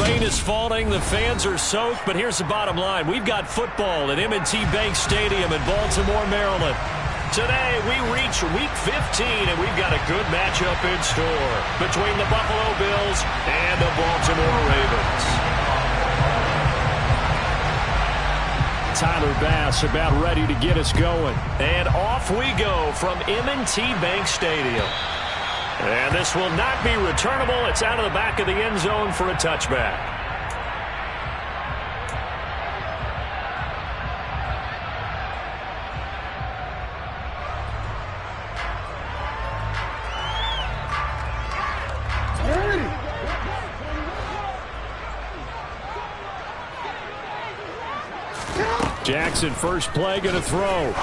rain is falling. The fans are soaked. But here's the bottom line. We've got football at M&T Bank Stadium in Baltimore, Maryland. Today, we reach Week 15, and we've got a good matchup in store between the Buffalo Bills and the Baltimore Ravens. Tyler Bass about ready to get us going. And off we go from M&T Bank Stadium. And this will not be returnable. It's out of the back of the end zone for a touchback. Jackson first play, going to throw. And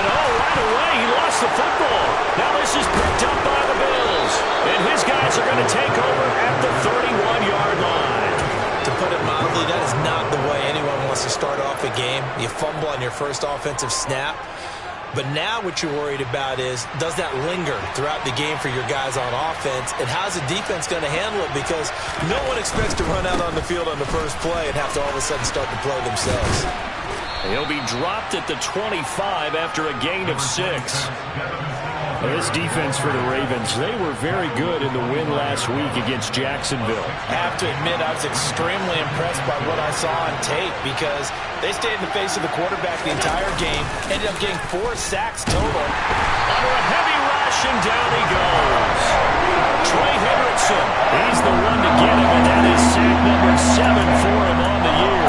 right away, he lost the football. Now this is picked up by the Bills. And his guys are going to take over at the 31-yard line. To put it mildly, that is not the way anyone wants to start off a game. You fumble on your first offensive snap. But now what you're worried about is, does that linger throughout the game for your guys on offense? And how's the defense going to handle it? Because no one expects to run out on the field on the first play and have to all of a sudden start to play themselves. He'll be dropped at the 25 after a gain of 6. This defense for the Ravens, they were very good in the win last week against Jacksonville. I have to admit, I was extremely impressed by what I saw on tape because they stayed in the face of the quarterback the entire game, ended up getting 4 sacks total. Under a heavy rush, and down he goes. Trey Hendrickson, he's the one to get him, and that is sack number 7 for him on the year.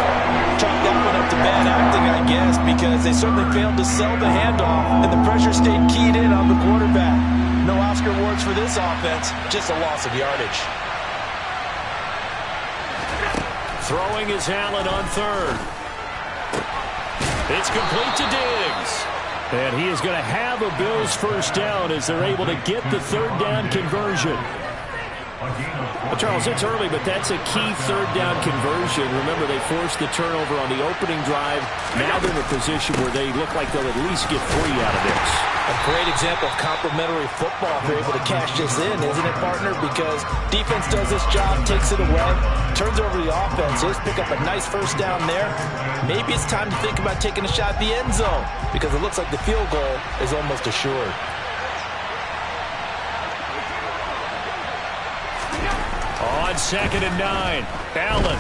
Chalk that one up to bad acting, I guess, because they certainly failed to sell the handoff, and the pressure stayed keyed in on the quarterback. No Oscar awards for this offense, just a loss of yardage. Throwing is Allen on third. It's complete to Diggs. And he is going to have a Bills first down as they're able to get the third down conversion. Well, Charles, it's early, but that's a key third down conversion. Remember, they forced the turnover on the opening drive. Now they're in a position where they look like they'll at least get 3 out of this. A great example of complementary football if they're able to cash this in, isn't it, partner? Because defense does this job, takes it away, turns over the offense. Just pick up a nice first down there. Maybe it's time to think about taking a shot at the end zone because it looks like the field goal is almost assured. On 2nd and 9, Allen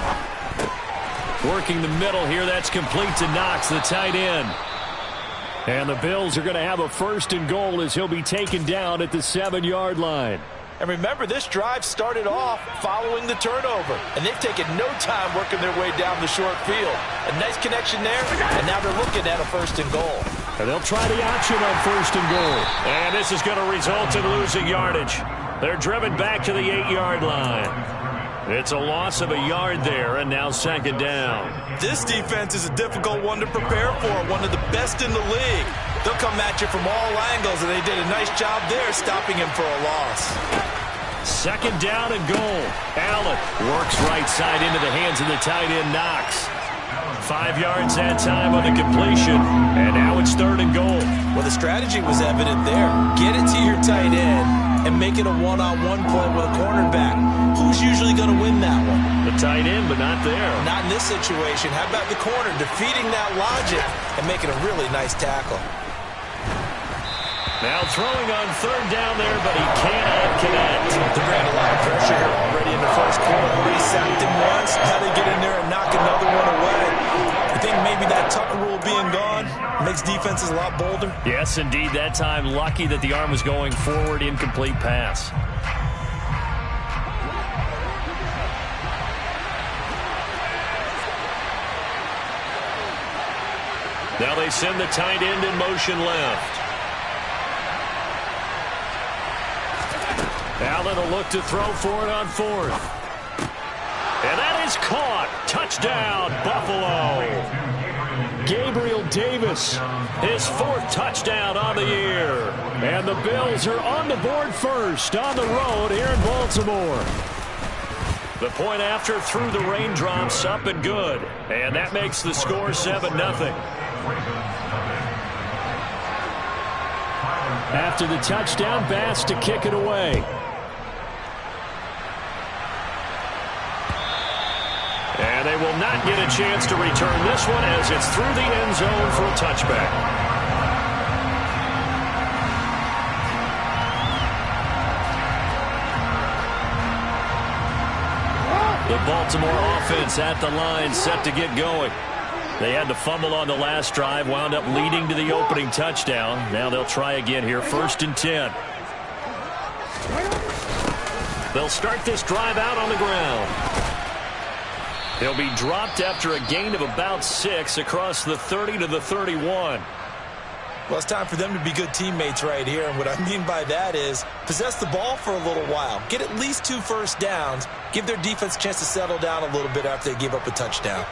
working the middle here. That's complete to Knox, the tight end. And the Bills are going to have a 1st and goal as he'll be taken down at the 7-yard line. And remember, this drive started off following the turnover. And they've taken no time working their way down the short field. A nice connection there, and now they're looking at a 1st and goal. And they'll try the option on 1st and goal. And this is going to result in losing yardage. They're driven back to the 8-yard line. It's a loss of a yard there, and now 2nd down. This defense is a difficult one to prepare for, one of the best in the league. They'll come at you from all angles, and they did a nice job there stopping him for a loss. 2nd down and goal. Allen works right side into the hands of the tight end, Knox. 5 yards that time on the completion, and now it's 3rd and goal. Well, the strategy was evident there. Get it to your tight end and make it a one-on-one play with a cornerback. Who's usually going to win that one? The tight end, but not there. Not in this situation. How about the corner defeating that logic and making a really nice tackle? Now throwing on 3rd down there, but he cannot connect. They're bringing a lot of pressure here already in the first quarter. Already sacked him once. How they get in there and knock another one away? I think maybe that Tucker rule being gone makes defenses a lot bolder. Yes, indeed. That time, lucky that the arm was going forward, incomplete pass. Now they send the tight end in motion left. Allen will look to throw for it on 4th. And that is caught. Touchdown, Buffalo. Gabriel Davis, his 4th touchdown on the year. And the Bills are on the board first on the road here in Baltimore. The point after through the raindrops, up and good. And that makes the score 7-0. After the touchdown, Bass to kick it away. not get a chance to return this one as it's through the end zone for a touchback. The Baltimore offense at the line, set to get going. They had the fumble on the last drive, wound up leading to the opening touchdown. Now they'll try again here, 1st and 10. They'll start this drive out on the ground. He'll be dropped after a gain of about 6 across the 30 to the 31. Well, it's time for them to be good teammates right here. And what I mean by that is possess the ball for a little while. Get at least 2 first downs. Give their defense a chance to settle down a little bit after they give up a touchdown.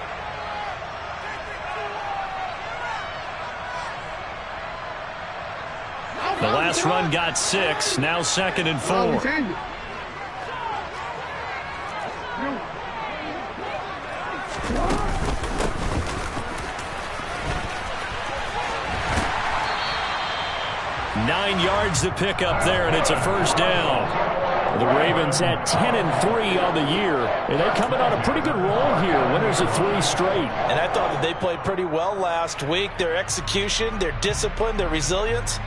The last run got 6. Now 2nd and 4. Nine yards to pick up there, and it's a first down. The Ravens at 10-3 on the year, and they're coming on a pretty good roll here. Winners of 3 straight. And I thought that they played pretty well last week. Their execution, their discipline, their resilience,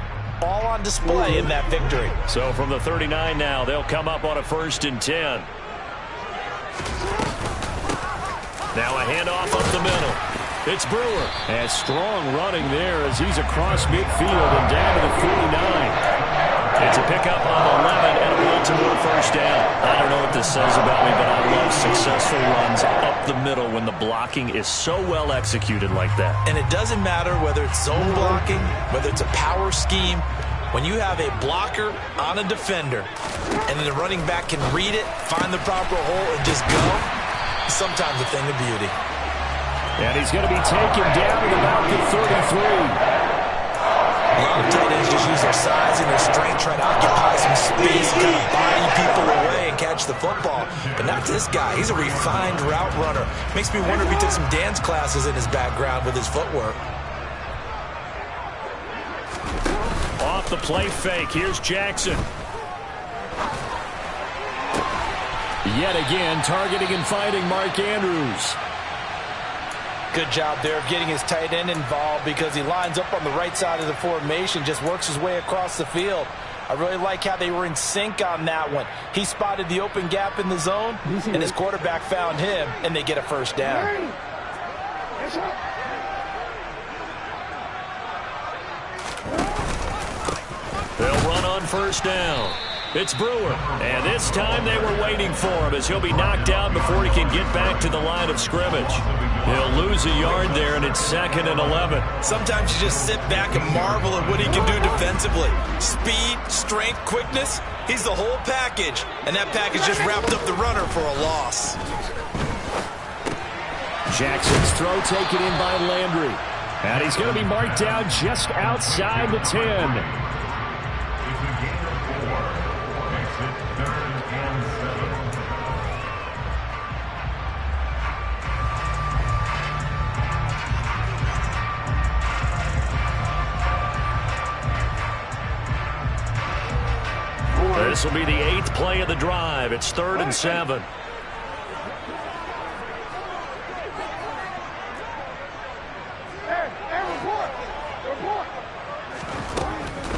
all on display in that victory. So from the 39 now, they'll come up on a 1st and 10. Now a handoff up the middle. It's Brewer. And strong running there as he's across midfield and down to the 49. It's a pickup on 11 and a Baltimore first down. I don't know what this says about me, but I love successful runs up the middle when the blocking is so well executed like that. And it doesn't matter whether it's zone blocking, whether it's a power scheme. When you have a blocker on a defender and then the running back can read it, find the proper hole, and just go, sometimes a thing of beauty. And he's going to be taken down at about the 33. A lot of tight ends just use their size and their strength, trying to occupy some space, kind of body people away and catch the football. But not this guy. He's a refined route runner. Makes me wonder if he took some dance classes in his background with his footwork. Off the play fake. Here's Jackson. Yet again, targeting and finding Mark Andrews. Good job there of getting his tight end involved because he lines up on the right side of the formation, just works his way across the field. I really like how they were in sync on that one. He spotted the open gap in the zone, and his quarterback found him, and they get a first down. They'll run on first down. It's Brewer, and this time they were waiting for him as he'll be knocked out before he can get back to the line of scrimmage. He'll lose a yard there, and it's 2nd and 11. Sometimes you just sit back and marvel at what he can do defensively. Speed, strength, quickness, he's the whole package, and that package just wrapped up the runner for a loss. Jackson's throw taken in by Landry, and he's going to be marked down just outside the 10. This will be the 8th play of the drive. It's 3rd and 7.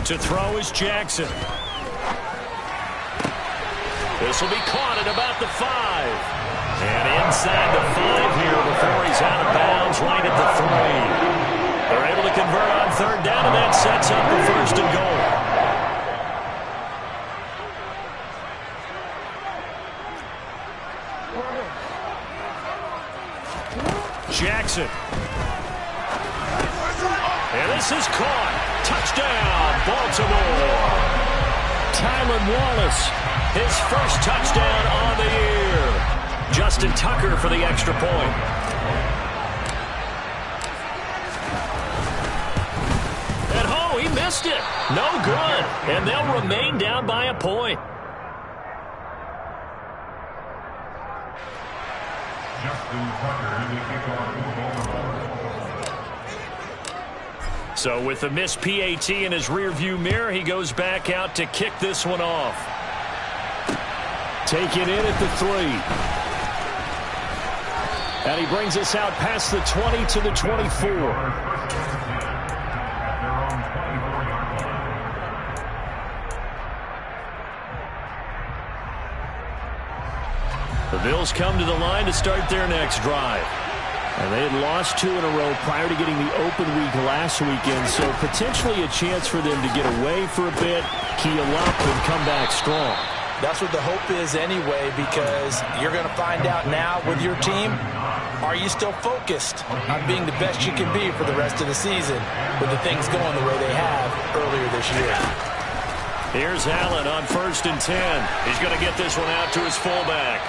To throw is Jackson. This will be caught at about the 5. And inside the 5 here before he's out of bounds, right at the 3. They're able to convert on 3rd down, and that sets up the 1st and goal. Jackson. And this is caught. Touchdown, Baltimore. Tylan Wallace, his first touchdown on the year. Justin Tucker for the extra point. And oh, he missed it. No good. And they'll remain down by a point. So with the missed PAT in his rearview mirror, he goes back out to kick this one off. Taken in at the 3. And he brings us out past the 20 to the 24. The Bills come to the line to start their next drive. And they had lost 2 in a row prior to getting the open week last weekend, so potentially a chance for them to get away for a bit, keel up, and come back strong. That's what the hope is anyway, because you're going to find out now with your team, are you still focused on being the best you can be for the rest of the season with the things going the way they have earlier this year? Here's Allen on 1st and 10. He's going to get this one out to his fullback.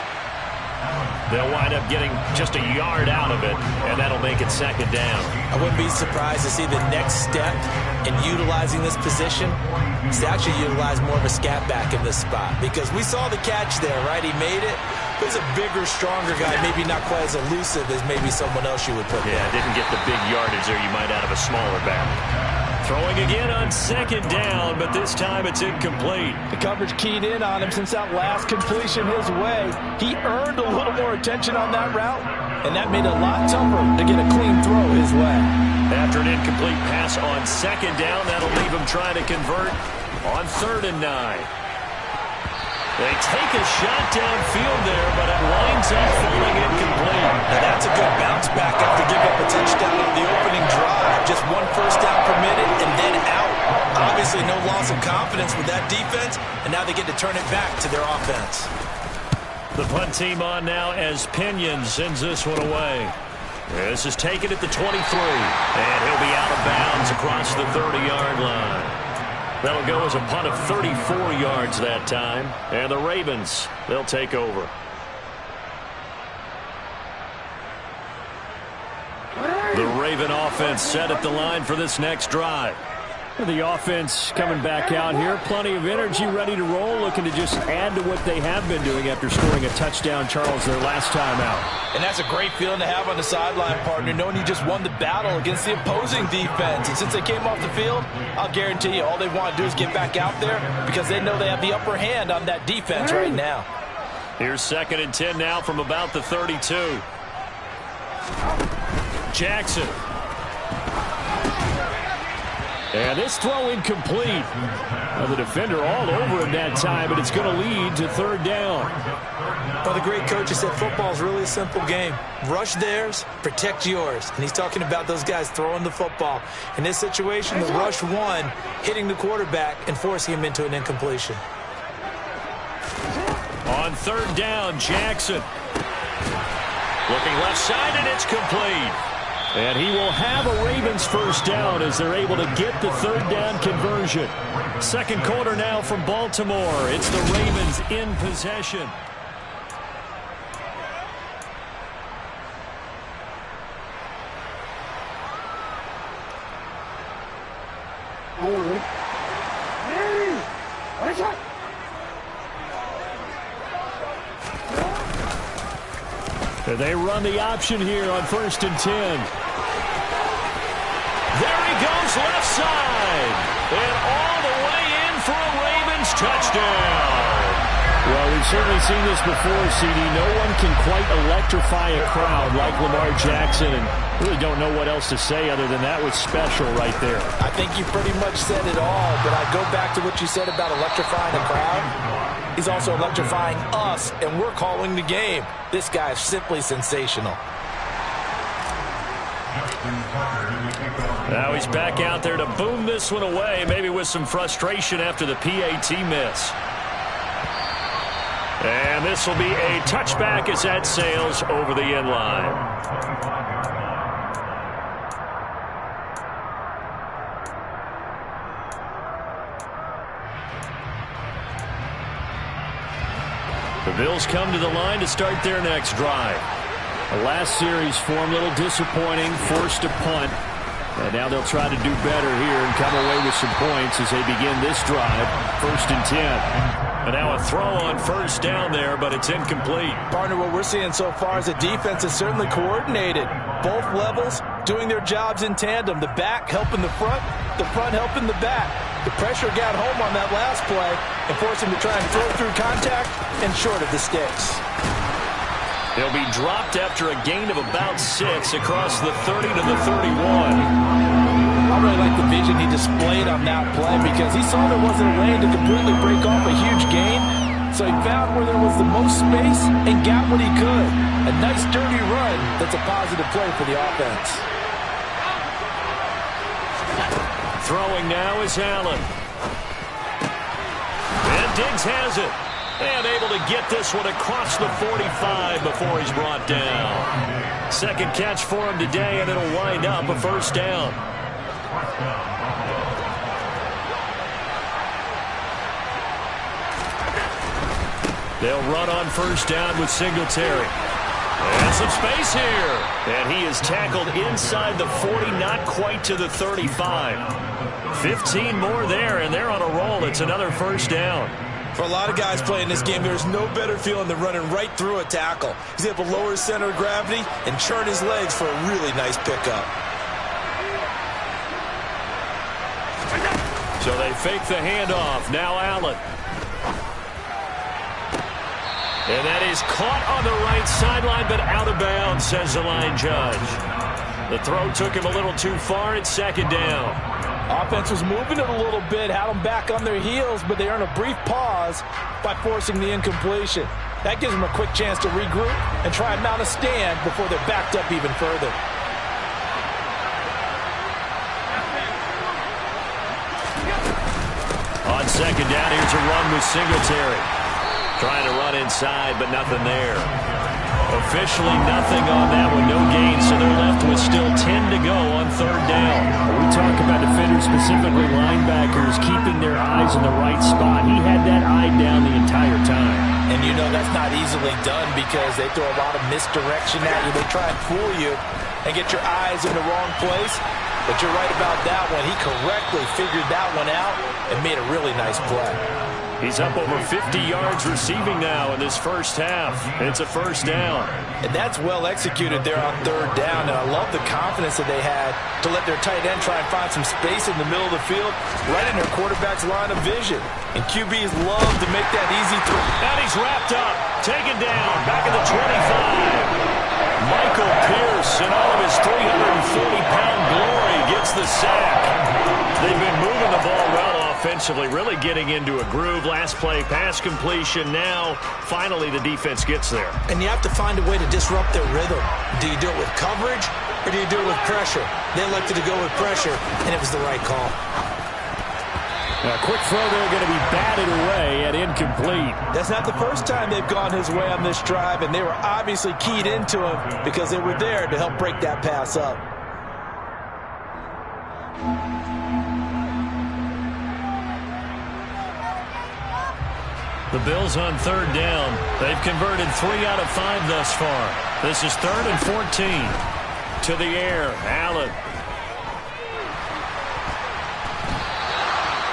They'll wind up getting just a yard out of it, and that'll make it 2nd down. I wouldn't be surprised to see the next step in utilizing this position is to actually utilize more of a scat back in this spot, because we saw the catch there, right? He made it. He's a bigger, stronger guy, maybe not quite as elusive as maybe someone else you would put there. Yeah, didn't get the big yardage there you might out of a smaller back. Throwing again on 2nd down, but this time it's incomplete. The coverage keyed in on him since that last completion his way. He earned a little more attention on that route, and that made it a lot tougher to get a clean throw his way. After an incomplete pass on 2nd down, that'll leave him trying to convert on 3rd and 9. They take a shot downfield there, but it winds up falling incomplete. Now that's a good bounce back after giving up a touchdown on the opening drive. Just 1 first down permitted and then out. Obviously no loss of confidence with that defense, and now they get to turn it back to their offense. The punt team on now as Pinion sends this one away. This is taken at the 23, and he'll be out of bounds across the 30-yard line. That'll go as a punt of 34 yards that time. And the Ravens, they'll take over. The Raven offense set at the line for this next drive. The offense coming back out here. Plenty of energy, ready to roll, looking to just add to what they have been doing after scoring a touchdown, Charles, their last time out. And that's a great feeling to have on the sideline, partner, knowing you just won the battle against the opposing defense. And since they came off the field, I'll guarantee you all they want to do is get back out there because they know they have the upper hand on that defense right now. Here's 2nd and 10 now from about the 32. Jackson. And this throw incomplete. Well, the defender all over him that time, but it's going to lead to 3rd down. Well, the great coach has said football is really a simple game. Rush theirs, protect yours. And he's talking about those guys throwing the football. In this situation, the rush one, hitting the quarterback and forcing him into an incompletion. On 3rd down, Jackson. Looking left side, and it's complete. And he will have a Ravens 1st down as they're able to get the 3rd down conversion. 2nd quarter now from Baltimore. It's the Ravens in possession. They run the option here on 1st and 10. There he goes left side. And all the way in for a Ravens touchdown. Well, we've certainly seen this before, CD. No one can quite electrify a crowd like Lamar Jackson, and really don't know what else to say other than that was special right there. I think you pretty much said it all, but I go back to what you said about electrifying a crowd. He's also electrifying us, and we're calling the game. This guy is simply sensational. Now he's back out there to boom this one away, maybe with some frustration after the PAT miss. And this will be a touchback as that sails over the end line. The Bills come to the line to start their next drive. The last series form a little disappointing, forced a punt. And now they'll try to do better here and come away with some points as they begin this drive. 1st and 10. And now a throw on 1st down there, but it's incomplete. Partner, what we're seeing so far is the defense is certainly coordinated. Both levels doing their jobs in tandem. The back helping the front helping the back. The pressure got home on that last play and forced him to try and throw through contact and short of the sticks. He'll be dropped after a gain of about 6 across the 30 to the 31. I really like the vision he displayed on that play because he saw there wasn't a lane to completely break off a huge gain. So he found where there was the most space and got what he could. A nice dirty run that's a positive play for the offense. Throwing now is Allen. And Diggs has it. And able to get this one across the 45 before he's brought down. Second catch for him today, and it'll wind up a first down. They'll run on first down with Singletary. And some space here. And he is tackled inside the 40, not quite to the 35. 15 more there, and they're on a roll. It's another first down. For a lot of guys playing this game, there's no better feeling than running right through a tackle. He's able to lower his center of gravity and churn his legs for a really nice pickup. So they fake the handoff. Now Allen. And that is caught on the right sideline, but out of bounds, says the line judge. The throw took him a little too far. It's second down. Offense was moving it a little bit, had them back on their heels, but they earned a brief pause by forcing the incompletion. That gives them a quick chance to regroup and try and mount a stand before they're backed up even further. On second down, here's a run with Singletary. Trying to run inside, but nothing there. Officially nothing on that one, no gain, so they're left with still 10 to go on third down. We talk about defenders, specifically linebackers, keeping their eyes in the right spot. He had that eye down the entire time. And you know that's not easily done because they throw a lot of misdirection at you. They try and fool you and get your eyes in the wrong place. But you're right about that one. He correctly figured that one out and made a really nice play. He's up over 50 yards receiving now in this first half. It's a first down. And that's well executed there on third down. And I love the confidence that they had to let their tight end try and find some space in the middle of the field, right in their quarterback's line of vision. And QBs love to make that easy throw. And he's wrapped up, taken down, back at the 25. Michael Pierce, in all of his 340-pound glory, gets the sack. They've been moving the ball well offensively, really getting into a groove. Last play, pass completion. Now, finally, the defense gets there. And you have to find a way to disrupt their rhythm. Do you do it with coverage, or do you do it with pressure? They elected to go with pressure, and it was the right call. A quick throw there, going to be batted away and incomplete. That's not the first time they've gone his way on this drive, and they were obviously keyed into him because they were there to help break that pass up. The Bills on third down. They've converted 3 out of 5 thus far. This is 3rd and 14. To the air, Allen.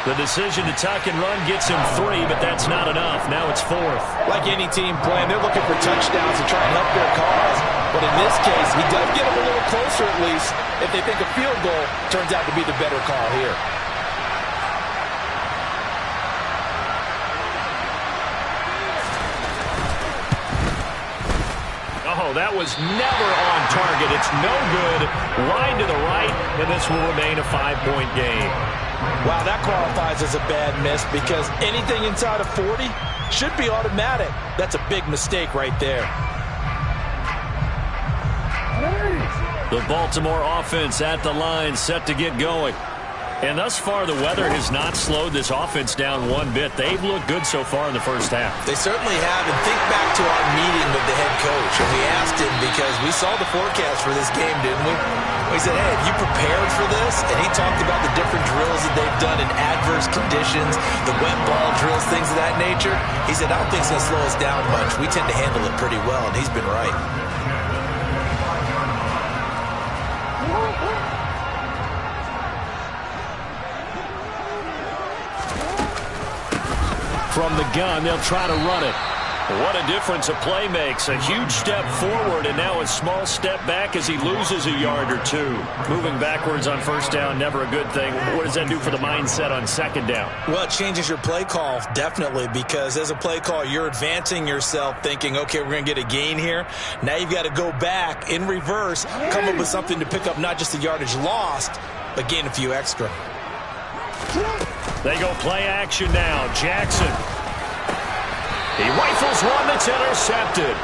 The decision to tuck and run gets him 3, but that's not enough. Now it's 4th. Like any team playing, they're looking for touchdowns to try and help their cause. But in this case, he does get them a little closer at least if they think a field goal turns out to be the better call here. Oh, that was never on target. It's no good. Wide to the right, and this will remain a 5-point game. Wow, that qualifies as a bad miss because anything inside of 40 should be automatic. That's a big mistake right there. The Baltimore offense at the line, set to get going. And thus far, the weather has not slowed this offense down one bit. They've looked good so far in the first half. They certainly have. And think back to our meeting with the head coach. And we asked him because we saw the forecast for this game, didn't we? We said, hey, have you prepared for this? And he talked about the different drills that they've done in adverse conditions, the wet ball drills, things of that nature. He said, I don't think it's going to slow us down much. We tend to handle it pretty well, and he's been right. From the gun, they'll try to run it. What a difference a play makes. A huge step forward and now a small step back as he loses a yard or two. Moving backwards on first down, never a good thing. What does that do for the mindset on second down? Well, it changes your play call, definitely, because as a play call, you're advancing yourself thinking, okay, we're going to get a gain here. Now you've got to go back in reverse, come up with something to pick up not just the yardage lost, but gain a few extra. They go play action now. Jackson. He rifles one that's intercepted.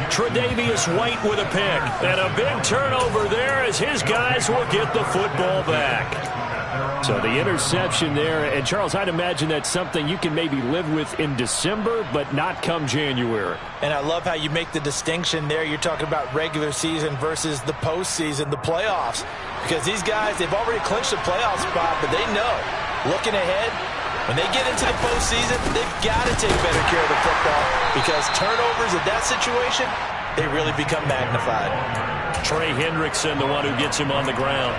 Tre'Davious White with a pick. And a big turnover there as his guys will get the football back. So the interception there. And, Charles, I'd imagine that's something you can maybe live with in December, but not come January. And I love how you make the distinction there. You're talking about regular season versus the postseason, the playoffs. Because these guys, they've already clinched a playoff spot, but they know, looking ahead, when they get into the postseason, they've got to take better care of the football because turnovers in that situation, they really become magnified. Trey Hendrickson, the one who gets him on the ground.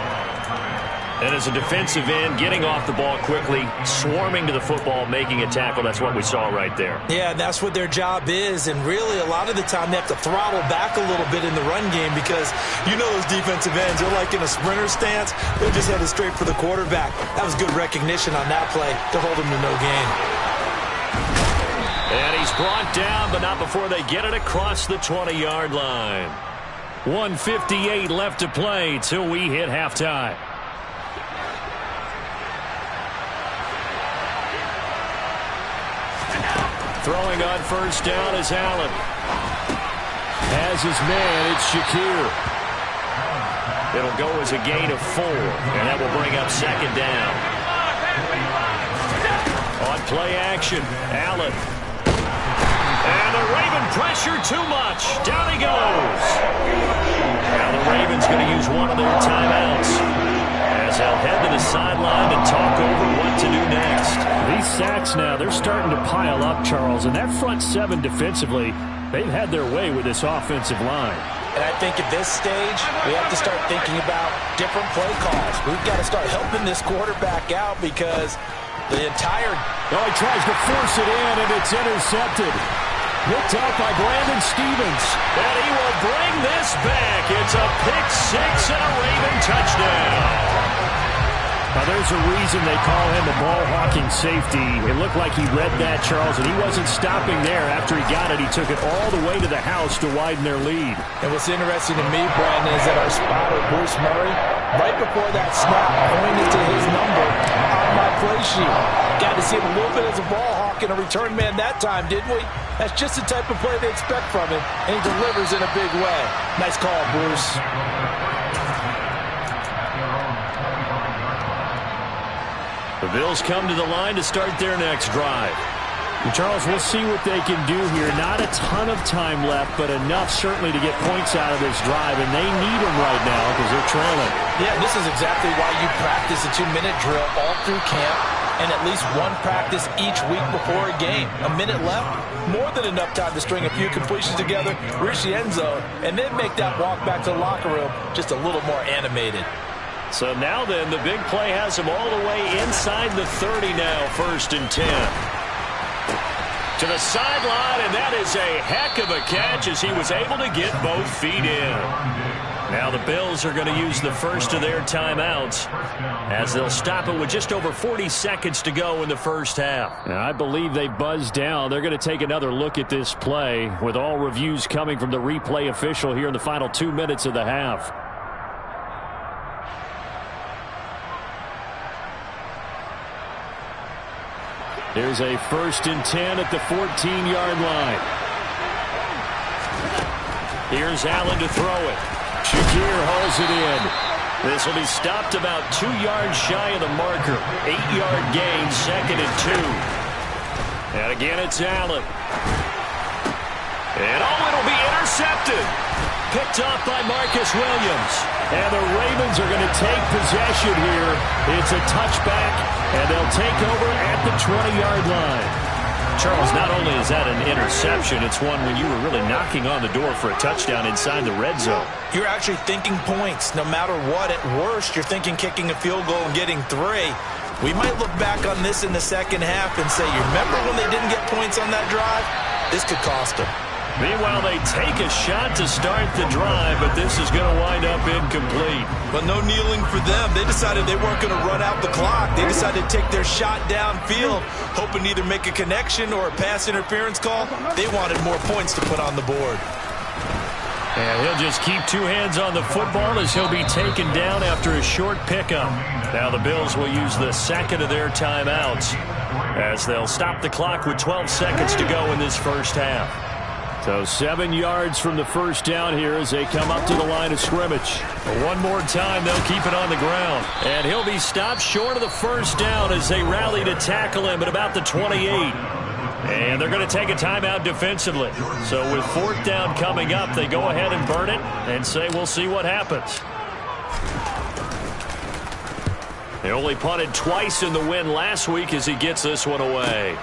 And as a defensive end, getting off the ball quickly, swarming to the football, making a tackle, that's what we saw right there. Yeah, and that's what their job is. And really, a lot of the time, they have to throttle back a little bit in the run game because you know those defensive ends, they're like in a sprinter stance. They're just headed straight for the quarterback. That was good recognition on that play to hold him to no gain. And he's brought down, but not before they get it across the 20-yard line. 1:58 left to play till we hit halftime. Throwing on first down is Allen. Has his man, it's Shakir. It'll go as a gain of 4, and that will bring up second down. On play action, Allen. And the Raven pressure too much. Down he goes. Now the Ravens going to use one of their timeouts as they'll head to the sideline and talk over what to do next. These sacks now, they're starting to pile up, Charles. And that front seven defensively, they've had their way with this offensive line. And I think at this stage, we have to start thinking about different play calls. We've got to start helping this quarterback out because the entire... Oh, he tries to force it in, and it's intercepted. Picked up by Brandon Stephens. And he will bring this back. It's a pick-6 and a Raven touchdown. Now, there's a reason they call him a ball-hawking safety. It looked like he read that, Charles, and he wasn't stopping there. After he got it, he took it all the way to the house to widen their lead. And what's interesting to me, Brandon, is that our spotter, Bruce Murray, right before that snap, pointed to his number on my play sheet. Got to see him a little bit as a ball hawk and a return man that time, didn't we? That's just the type of play they expect from him, and he delivers in a big way. Nice call, Bruce. The Bills come to the line to start their next drive. And Charles, we'll see what they can do here. Not a ton of time left, but enough certainly to get points out of this drive, and they need them right now because they're trailing. Yeah, this is exactly why you practice a 2-minute drill all through camp and at least one practice each week before a game. A minute left, more than enough time to string a few completions together, reach the end zone, and then make that walk back to the locker room just a little more animated. So now then, the big play has him all the way inside the 30 now, 1st and 10. To the sideline, and that is a heck of a catch as he was able to get both feet in. Now the Bills are going to use the first of their timeouts as they'll stop it with just over 40 seconds to go in the first half. Now, I believe they buzzed down. They're going to take another look at this play with all reviews coming from the replay official here in the final 2 minutes of the half. Here's a 1st and 10 at the 14-yard line. Here's Allen to throw it. Shakir hauls it in. This will be stopped about 2 yards shy of the marker. 8-yard gain, 2nd and 2. And again, it's Allen. And it'll be intercepted. Picked off by Marcus Williams. And the Ravens are going to take possession here. It's a touchback, and they'll take over at the 20-yard line. Charles, not only is that an interception, it's one when you were really knocking on the door for a touchdown inside the red zone. You're actually thinking points. No matter what, at worst, you're thinking kicking a field goal and getting 3. We might look back on this in the second half and say, you remember when they didn't get points on that drive? this could cost them. Meanwhile, they take a shot to start the drive, but this is going to wind up incomplete. But no kneeling for them. They decided they weren't going to run out the clock. They decided to take their shot downfield, hoping to either make a connection or a pass interference call. They wanted more points to put on the board. And he'll just keep two hands on the football as he'll be taken down after a short pickup. Now the Bills will use the second of their timeouts as they'll stop the clock with 12 seconds to go in this first half. So 7 yards from the first down here as they come up to the line of scrimmage. One more time, they'll keep it on the ground. And he'll be stopped short of the first down as they rally to tackle him at about the 28. And they're going to take a timeout defensively. So with fourth down coming up, they go ahead and burn it and say we'll see what happens. They only punted twice in the win last week as he gets this one away.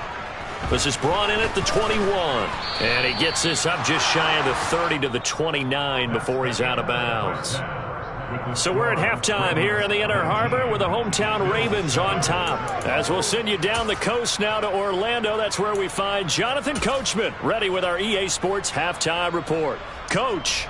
This is brought in at the 21. And he gets this up just shy of the 30 to the 29 before he's out of bounds. So we're at halftime here in the Inner Harbor with the hometown Ravens on top. As we'll send you down the coast now to Orlando, that's where we find Jonathan Coachman ready with our EA Sports Halftime Report. Coach.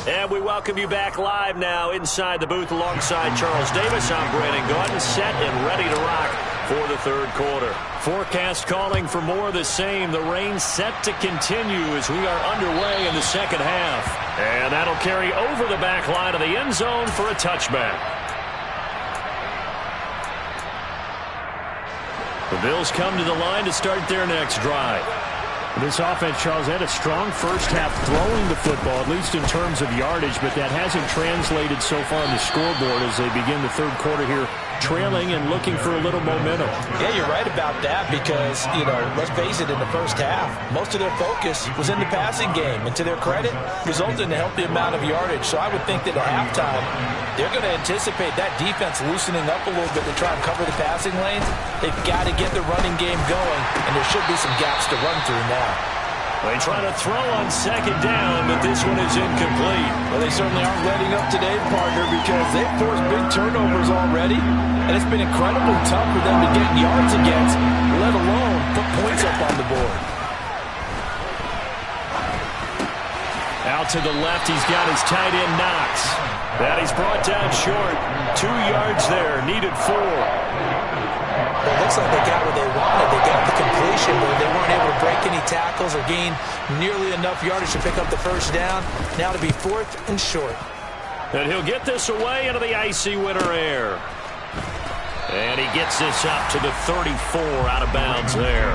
And we welcome you back live now inside the booth alongside Charles Davis. I'm Brandon Gaudin, set and ready to rock for the third quarter. Forecast calling for more of the same. The rain set to continue as we are underway in the second half. And that'll carry over the back line of the end zone for a touchback. The Bills come to the line to start their next drive. This offense, Charles, had a strong first half throwing the football, at least in terms of yardage, but that hasn't translated so far on the scoreboard as they begin the third quarter here, trailing and looking for a little momentum. Yeah, you're right about that because, let's face it, in the first half, most of their focus was in the passing game. And to their credit, resulted in a healthy amount of yardage. So I would think that at halftime, they're going to anticipate that defense loosening up a little bit to try and cover the passing lanes. They've got to get the running game going, and there should be some gaps to run through now. They try to throw on second down, but this one is incomplete. Well, they certainly aren't letting up today, partner, because they've forced big turnovers already, and it's been incredibly tough for them to get yards against, let alone put points up on the board. Out to the left, he's got his tight end Knox. That he's brought down short. 2 yards there, needed 4. Well, it looks like they got what they wanted. They got the completion, but they weren't able to break any tackles or gain nearly enough yardage to pick up the first down. Now to be 4th and short. And he'll get this away into the icy winter air. And he gets this up to the 34 out of bounds there.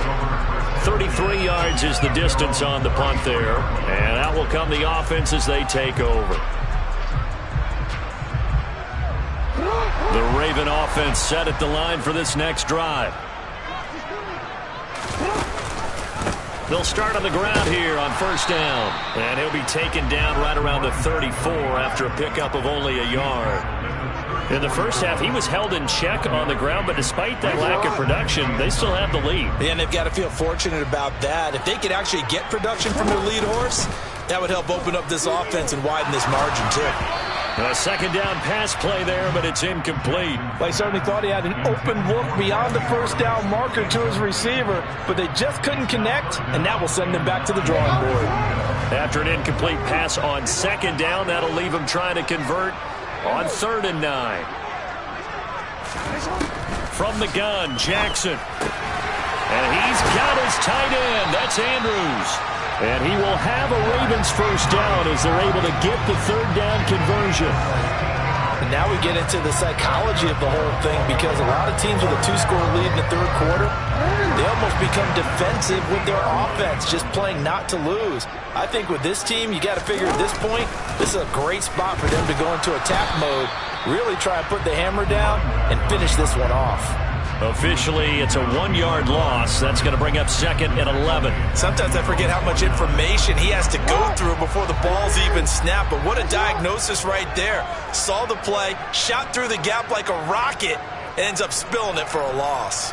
33 yards is the distance on the punt there. And out will come the offense as they take over. The Raven offense set at the line for this next drive. They'll start on the ground here on first down. And he'll be taken down right around the 34 after a pickup of only a yard. In the first half, he was held in check on the ground, but despite that lack of production, they still have the lead. And they've got to feel fortunate about that. If they could actually get production from their lead horse, that would help open up this offense and widen this margin, too. A second down pass play there, but it's incomplete. They certainly thought he had an open look beyond the first down marker to his receiver, but they just couldn't connect, and that will send them back to the drawing board. After an incomplete pass on second down, that'll leave them trying to convert on 3rd and 9. From the gun, Jackson. And he's got his tight end. That's Andrews. And he will have a Ravens first down as they're able to get the 3rd down conversion. And now we get into the psychology of the whole thing because a lot of teams with a 2-score lead in the third quarter, they almost become defensive with their offense, just playing not to lose. I think with this team, you got to figure at this point, this is a great spot for them to go into attack mode, really try and put the hammer down and finish this one off. Officially, it's a 1-yard loss. That's going to bring up 2nd and 11. Sometimes I forget how much information he has to go through before the ball's even snapped. But what a diagnosis right there. Saw the play, shot through the gap like a rocket, and ends up spilling it for a loss.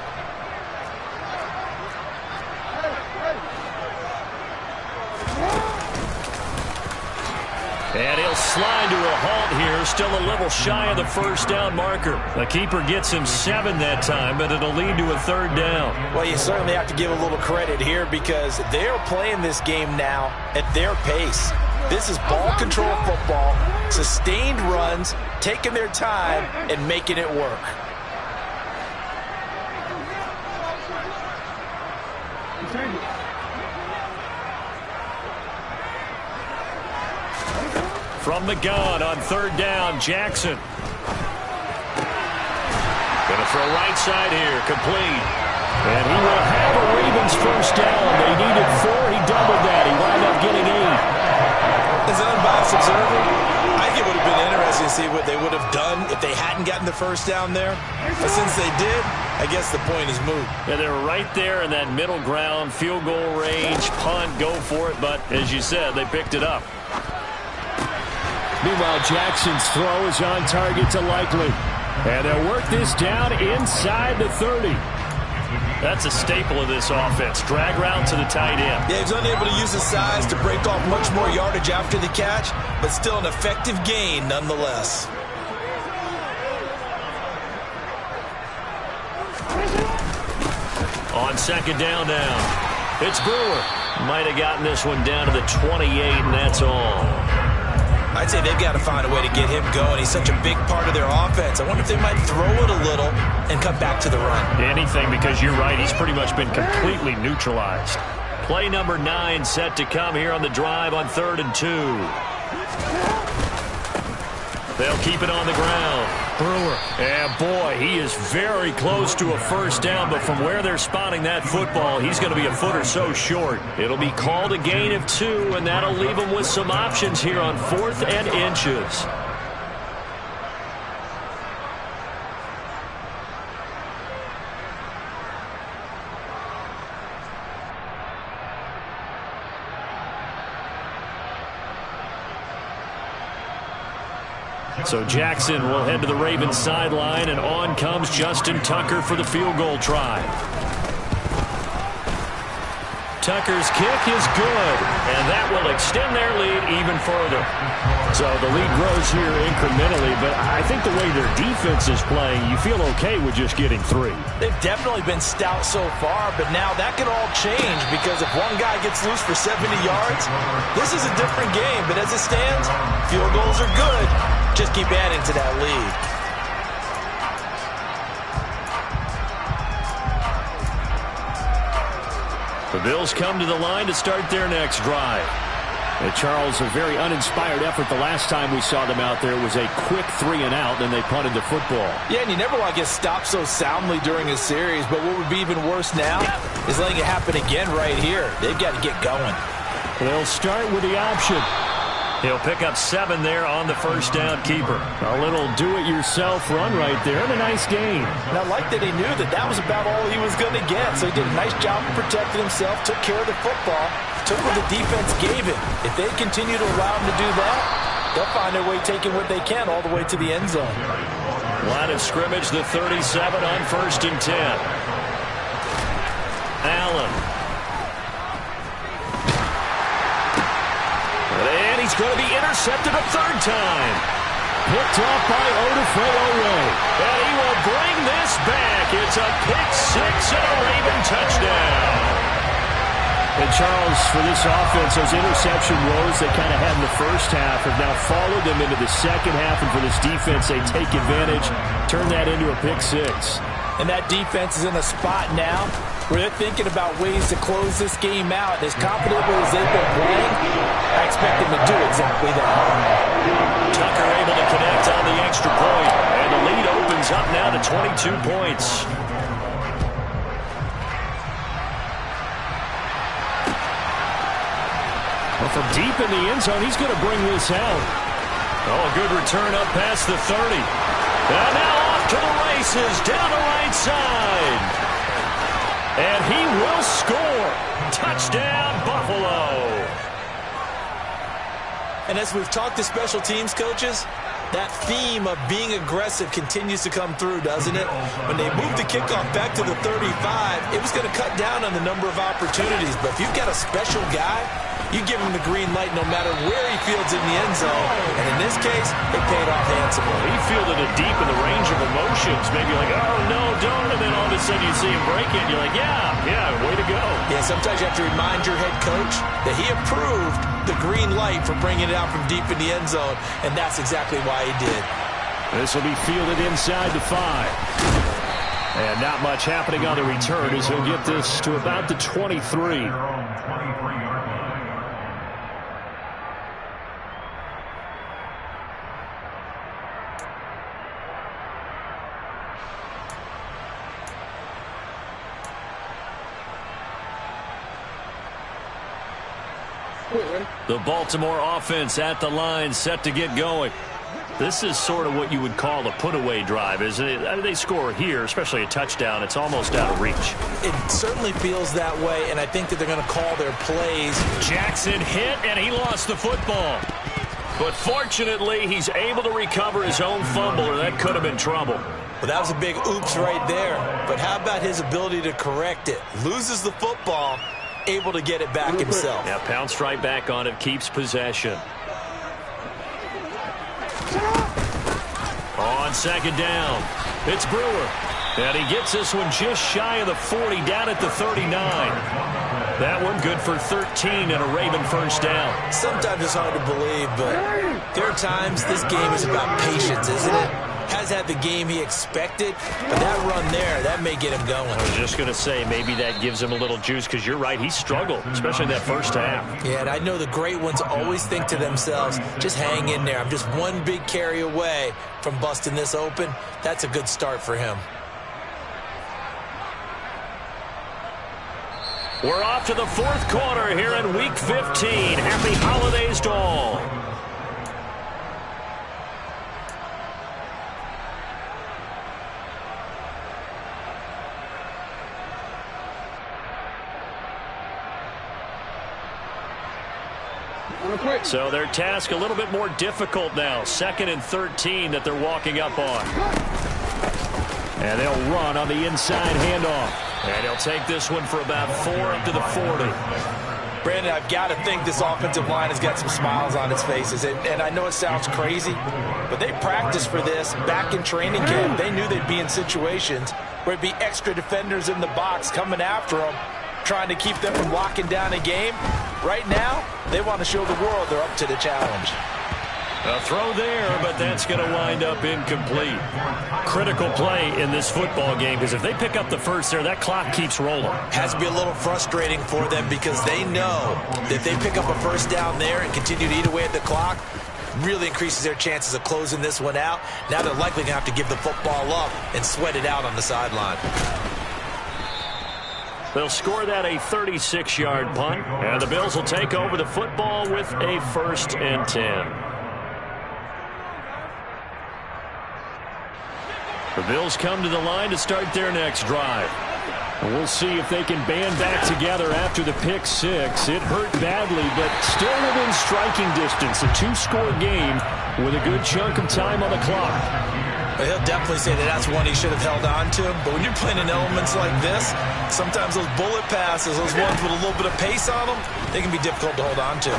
And he'll slide to a halt here, still a little shy of the first down marker. The keeper gets him 7 that time, but it'll lead to a 3rd down. Well, you certainly have to give a little credit here because they're playing this game now at their pace. This is ball control football, sustained runs, taking their time, and making it work. From the gun on 3rd down, Jackson. Going to throw right side here, complete. And he will have a Ravens first down. They needed 4. He doubled that. He wound up getting 8. As an unbiased observer, I think it would have been interesting to see what they would have done if they hadn't gotten the first down there. But since they did, I guess the point is moot. Yeah, they were right there in that middle ground, field goal range, punt, go for it. But as you said, they picked it up. Meanwhile, Jackson's throw is on target to Likely. And they'll work this down inside the 30. That's a staple of this offense. Drag route to the tight end. Yeah, he's unable to use his size to break off much more yardage after the catch, but still an effective gain nonetheless. On 2nd down now, it's Brewer. Might have gotten this one down to the 28, and that's all. I'd say they've got to find a way to get him going. He's such a big part of their offense. I wonder if they might throw it a little and come back to the run. Anything, because you're right. He's pretty much been completely neutralized. Play number 9 set to come here on the drive on 3rd and 2. They'll keep it on the ground. Brewer. And boy, he is very close to a first down, but from where they're spotting that football, he's going to be a foot or so short. It'll be called a gain of 2, and that'll leave him with some options here on 4th and inches. So Jackson will head to the Ravens sideline, and on comes Justin Tucker for the field goal try. Tucker's kick is good, and that will extend their lead even further. So the lead grows here incrementally, but I think the way their defense is playing, you feel okay with just getting 3. They've definitely been stout so far, but now that could all change because if one guy gets loose for 70 yards, this is a different game. But as it stands, field goals are good. Just keep adding to that lead. The Bills come to the line to start their next drive. And Charles, a very uninspired effort the last time we saw them out there. It was a quick 3 and out, and they punted the football. Yeah, and you never want to get stopped so soundly during a series, but what would be even worse now is letting it happen again right here. They've got to get going. They'll start with the option. He'll pick up 7 there on the first down keeper. A little do-it-yourself run right there, and a nice gain. And I like that he knew that that was about all he was going to get, so he did a nice job of protecting himself, took care of the football, took what the defense gave him. If they continue to allow him to do that, they'll find their way taking what they can all the way to the end zone. Line of scrimmage, the 37 on 1st and 10. Allen. And he's going to be intercepted a 3rd time. Picked off by Odefray-Oweh. And he will bring this back. It's a pick 6 and a Raven touchdown. And Charles, for this offense, those interception woes they kind of had in the first half have now followed them into the second half. And for this defense, they take advantage, turn that into a pick 6. And that defense is in a spot now where they're thinking about ways to close this game out. As confidently as they've been playing, I expect them to do exactly that. Tucker able to connect on the extra point, and the lead opens up now to 22 points. Well, from deep in the end zone, he's going to bring this out. Oh, a good return up past the 30. And now off to the races, down the right side. And he will score. Touchdown, Buffalo. And as we've talked to special teams coaches, That theme of being aggressive continues to come through, doesn't it? When they moved the kickoff back to the 35, it was going to cut down on the number of opportunities. But if you've got a special guy, you give him the green light no matter where he fields in the end zone. And in this case, it paid off handsomely. He fielded it deep in the range of emotions. Maybe like, oh, no, don't. And then all of a sudden you see him break it. And you're like, yeah, way to go. Yeah, sometimes you have to remind your head coach that he approved the green light for bringing it out from deep in the end zone. And that's exactly why he did. This will be fielded inside the 5. And not much happening on the return as he'll get this to about the 23. The Baltimore offense at the line, set to get going. This is sort of what you would call a put-away drive, isn't it? I mean, they score here, especially a touchdown. It's almost out of reach. It certainly feels that way, and I think that they're going to call their plays. Jackson hit, and he lost the football. But fortunately, he's able to recover his own fumble, or that could have been trouble. Well, that was a big oops right there. But how about his ability to correct it? Loses the football, able to get it back himself. Yeah, pounced right back on it, keeps possession. On second down, it's Brewer. And he gets this one just shy of the 40, down at the 39. That one good for 13 and a Raven first down. Sometimes it's hard to believe, but there are times this game is about patience, isn't it? Has had the game he expected, but that run there, that may get him going. I was just going to say, maybe that gives him a little juice, because you're right, he struggled, especially in that first half. Yeah, and I know the great ones always think to themselves, just hang in there. I'm just one big carry away from busting this open. That's a good start for him. We're off to the fourth quarter here in Week 15. Happy holidays to all. So their task a little bit more difficult now. 2nd and 13 that they're walking up on. And they'll run on the inside handoff. And he'll take this one for about 4 up to the 40. Brandon, I've got to think this offensive line has got some smiles on its faces. And I know it sounds crazy, but they practiced for this back in training camp. They knew they'd be in situations where it'd be extra defenders in the box coming after them, trying to keep them from locking down a game. Right now, they want to show the world they're up to the challenge. A throw there, but that's going to wind up incomplete. Critical play in this football game, because if they pick up the first there, that clock keeps rolling. Has to be a little frustrating for them, because they know that if they pick up a first down there and continue to eat away at the clock, really increases their chances of closing this one out. Now they're likely going to have to give the football up and sweat it out on the sideline. They'll score that a 36-yard punt, and the Bills will take over the football with a 1st and 10. The Bills come to the line to start their next drive. And we'll see if they can band back together after the pick 6. It hurt badly, but still within striking distance. A 2-score game with a good chunk of time on the clock. He'll definitely say that that's one he should have held on to. But when you're playing in elements like this, sometimes those bullet passes, those ones with a little bit of pace on them, they can be difficult to hold on to.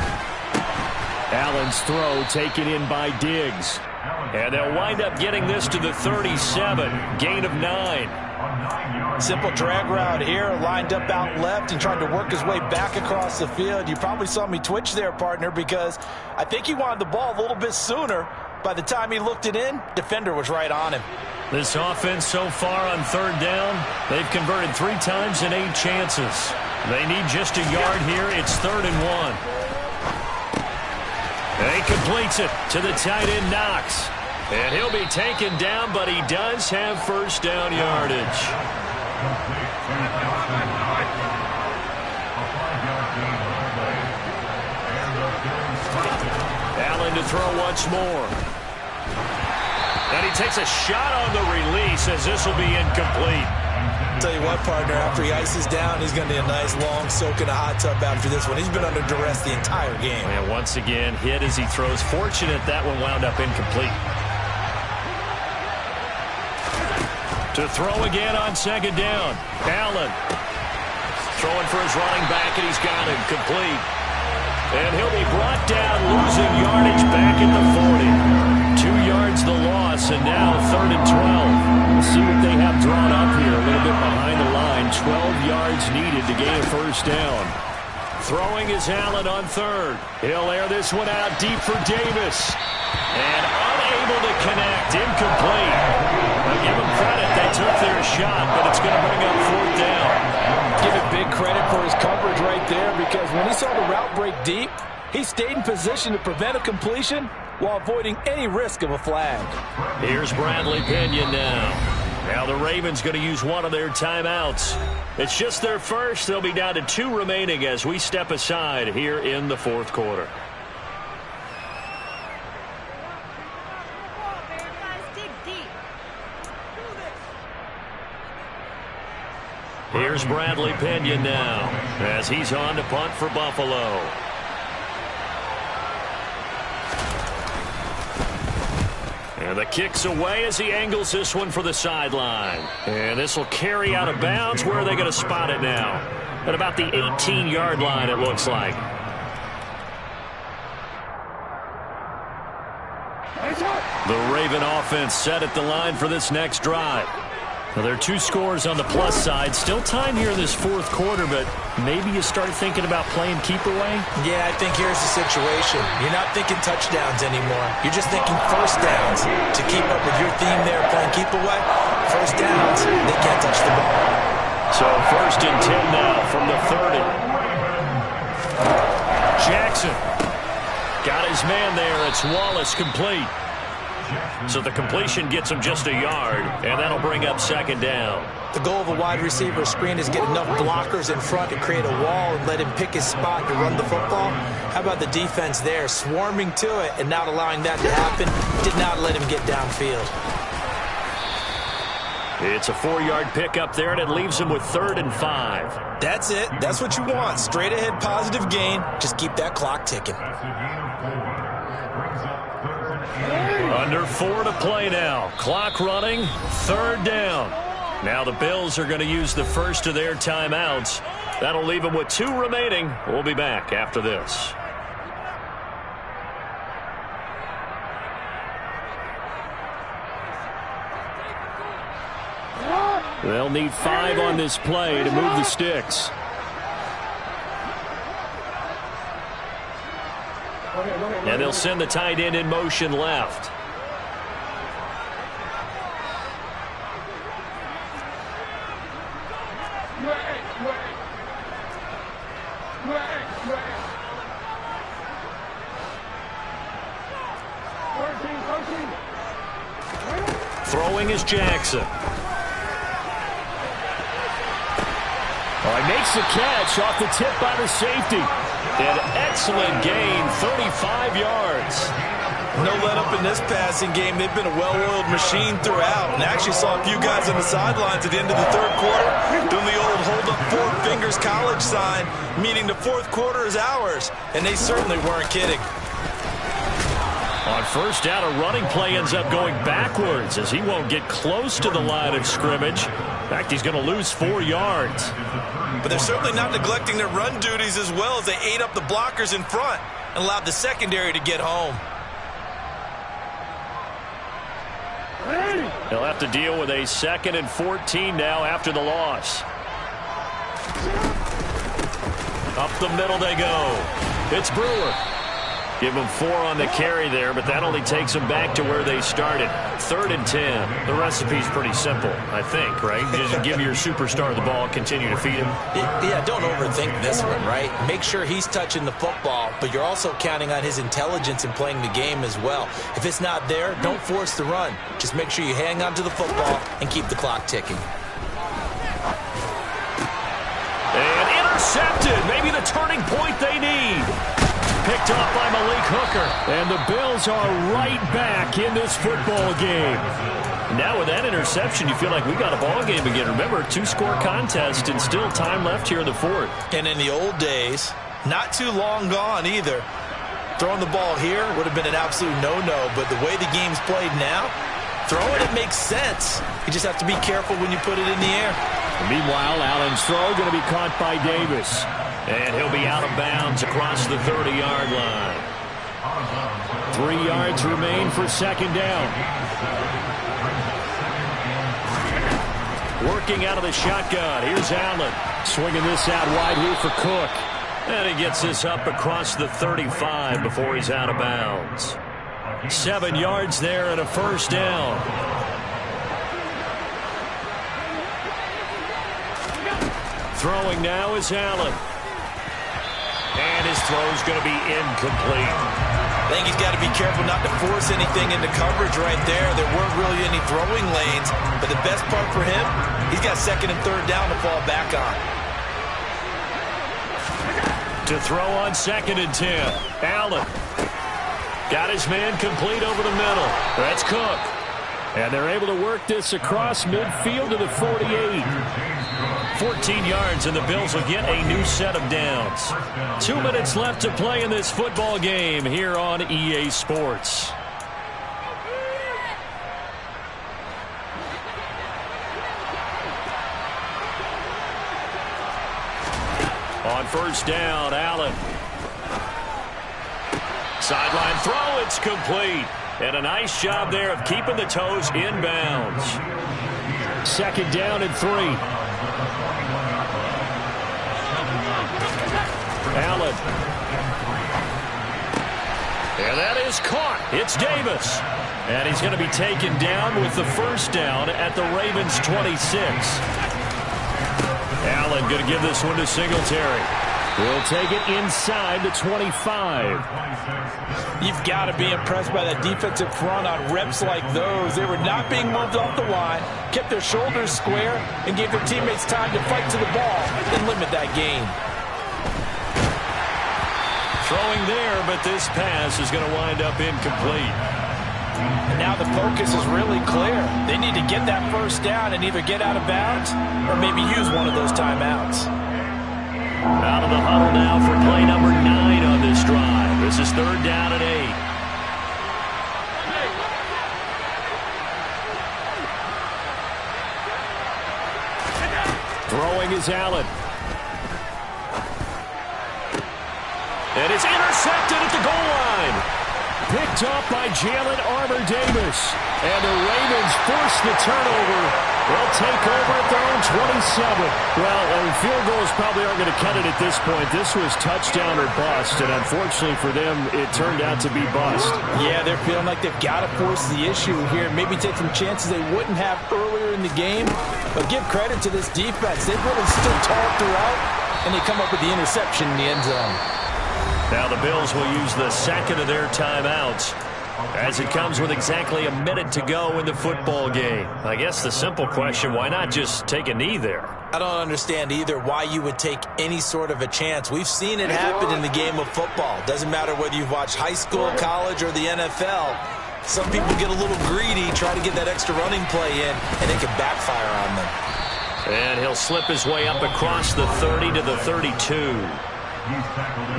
Allen's throw taken in by Diggs. And they'll wind up getting this to the 37. Gain of 9. Simple drag route here, lined up out left and trying to work his way back across the field. You probably saw me twitch there, partner, because I think he wanted the ball a little bit sooner. By the time he looked it in, defender was right on him. This offense so far on 3rd down, they've converted 3 times in 8 chances. They need just a yard here. It's 3rd and 1. And he completes it to the tight end, Knox. And he'll be taken down, but he does have first down yardage. Allen to throw once more. And he takes a shot on the release as this will be incomplete. Tell you what, partner, after he ices down, he's going to need a nice long soak in a hot tub after this one. He's been under duress the entire game. And once again, hit as he throws. Fortunate that one wound up incomplete. To throw again on second down. Allen throwing for his running back, and he's got him complete. And he'll be brought down, losing yardage back at the 40. 2 yards the loss, and now 3rd and 12. We'll see what they have drawn up here. A little bit behind the line. 12 yards needed to gain a first down. Throwing is Allen on 3rd. He'll air this one out deep for Davis. And unable to connect. Incomplete. Now give them credit. They took their shot, but it's going to bring up 4th down. Give it big credit for his coverage right there, because when he saw the route break deep, he stayed in position to prevent a completion while avoiding any risk of a flag. Here's Bradley Pinion now. Now the Ravens going to use one of their timeouts. It's just their first. They'll be down to 2 remaining as we step aside here in the 4th quarter. Here's Bradley Pinion now as he's on to punt for Buffalo. And the kick's away as he angles this one for the sideline. And this will carry out of bounds. Where are they going to spot it now? At about the 18-yard line, it looks like. The Raven offense set at the line for this next drive. Well, there are 2 scores on the plus side. Still time here in this 4th quarter, but maybe you start thinking about playing keep away? Yeah, I think here's the situation. You're not thinking touchdowns anymore. You're just thinking first downs. To keep up with your theme there, playing keep away, first downs, they can't touch the ball. So 1st and 10 now from the 30. Jackson got his man there. It's Wallace complete. So the completion gets him just a yard, and that'll bring up 2nd down. The goal of a wide receiver screen is get enough blockers in front to create a wall and let him pick his spot to run the football. How about the defense there, swarming to it and not allowing that to happen? Did not let him get downfield. It's a 4-yard pickup there, and it leaves him with 3rd and 5. That's it. That's what you want. Straight ahead positive gain. Just keep that clock ticking. Under 4 to play now. Clock running. 3rd down. Now the Bills are going to use the first of their timeouts. That'll leave them with 2 remaining. We'll be back after this. They'll need 5 on this play to move the sticks. And they'll send the tight end in motion left. Throwing is Jackson. Oh, he makes the catch off the tip by the safety. An excellent gain, 35 yards. No let up in this passing game. They've been a well-oiled machine throughout. And actually saw a few guys on the sidelines at the end of the 3rd quarter doing the old hold up 4 fingers college sign, meaning the 4th quarter is ours. And they certainly weren't kidding. On 1st down, a running play ends up going backwards as he won't get close to the line of scrimmage. In fact, he's going to lose 4 yards. But they're certainly not neglecting their run duties as well as they ate up the blockers in front and allowed the secondary to get home. They'll have to deal with a 2nd and 14 now after the loss. Up the middle they go. It's Brewer. Give them 4 on the carry there, but that only takes them back to where they started. 3rd and 10. The recipe's pretty simple, I think, right? Just give your superstar the ball, continue to feed him. Yeah, don't overthink this one, right? Make sure he's touching the football, but you're also counting on his intelligence in playing the game as well. If it's not there, don't force the run. Just make sure you hang on to the football and keep the clock ticking. And intercepted. Maybe the turning point they need. picked off by Malik Hooker. And the Bills are right back in this football game. Now with that interception, you feel like we got a ball game again. Remember, 2-score contest and still time left here in the fourth. And in the old days, not too long gone either, throwing the ball here would have been an absolute no-no. But the way the game's played now, throwing it makes sense. You just have to be careful when you put it in the air. Meanwhile, Allen's throw going to be caught by Davis. And he'll be out of bounds across the 30-yard line. 3 yards remain for second down. Working out of the shotgun. Here's Allen. Swinging this out wide here for Cook. And he gets this up across the 35 before he's out of bounds. 7 yards there and a first down. Throwing now is Allen. And his throw's going to be incomplete. I think he's got to be careful not to force anything into coverage right there. There weren't really any throwing lanes. But the best part for him, he's got second and third down to fall back on. To throw on second and 10. Allen. Got his man complete over the middle. That's Cook. And they're able to work this across midfield to the 48. 14 yards, and the Bills will get a new set of downs. 2 minutes left to play in this football game here on EA Sports. On first down, Allen. Sideline throw, it's complete. And a nice job there of keeping the toes inbounds. Second down and 3. Allen. And that is caught. It's Davis. And he's going to be taken down with the first down at the Ravens' 26. Allen going to give this one to Singletary. He'll take it inside the 25. You've got to be impressed by that defensive front on reps like those. They were not being moved off the line, kept their shoulders square, and gave their teammates time to fight to the ball and limit that gain. Throwing there, but this pass is going to wind up incomplete. And now the focus is really clear. They need to get that first down and either get out of bounds or maybe use one of those timeouts. Out of the huddle now for play number 9 on this drive. This is third down and 8. Throwing is Allen. And it's intercepted at the goal line. Picked up by Jalen Armour-Davis. And the Ravens force the turnover. They'll take over at their own 27. Well, field goals probably aren't going to cut it at this point. This was touchdown or bust, and unfortunately for them, it turned out to be bust. Yeah, they're feeling like they've got to force the issue here. Maybe take some chances they wouldn't have earlier in the game. But give credit to this defense. They've really stood tall throughout, and they come up with the interception in the end zone. Now the Bills will use the second of their timeouts as it comes with exactly a minute to go in the football game. I guess the simple question, why not just take a knee there? I don't understand either why you would take any sort of a chance. We've seen it happen in the game of football. Doesn't matter whether you've watched high school, college, or the NFL. Some people get a little greedy, try to get that extra running play in, and it can backfire on them. And he'll slip his way up across the 30 to the 32.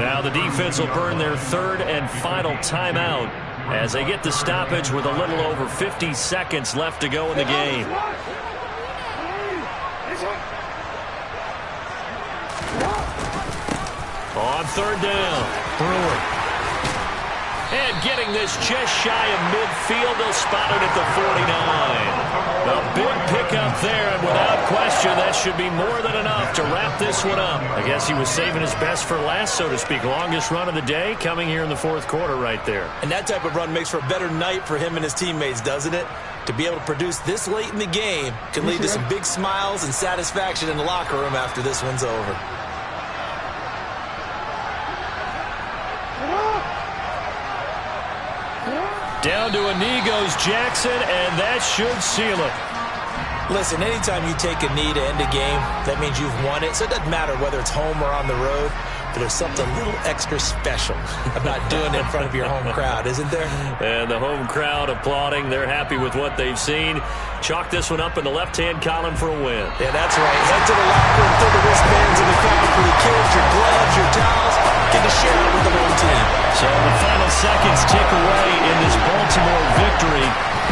Now the defense will burn their third and final timeout as they get the stoppage with a little over 50 seconds left to go in the game. On third down, Brewer. And getting this just shy of midfield, they'll spot it at the 49. A big pickup there, and without question, that should be more than enough to wrap this one up. I guess he was saving his best for last, so to speak. Longest run of the day coming here in the fourth quarter right there. And that type of run makes for a better night for him and his teammates, doesn't it? To be able to produce this late in the game can lead to some big smiles and satisfaction in the locker room after this one's over. Down to a knee goes Jackson, and that should seal it. Listen, anytime you take a knee to end a game, that means you've won it. So it doesn't matter whether it's home or on the road. But there's something a little extra special about doing it in front of your home crowd, isn't there? And the home crowd applauding. They're happy with what they've seen. Chalk this one up in the left-hand column for a win. Yeah, that's right. Head to the locker and throw the wristbands in the crowd for the kids, your gloves, your towels. Get to share it with the home team. So the final seconds tick away in this Baltimore victory.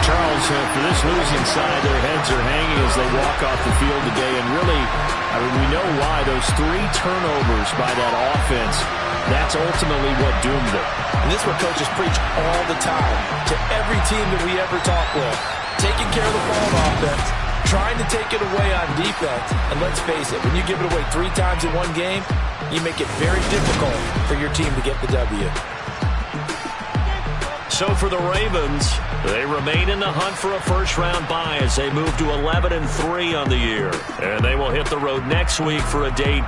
Charles, for this losing side, their heads are hanging as they walk off the field today. And really, I mean, we know why. Those 3 turnovers by that offense, that's ultimately what doomed them. And this is what coaches preach all the time to every team that we ever talk with. Taking care of the ball on offense, trying to take it away on defense. And let's face it, when you give it away 3 times in one game, you make it very difficult for your team to get the W. So for the Ravens, they remain in the hunt for a first-round bye as they move to 11-3 on the year. And they will hit the road next week for a date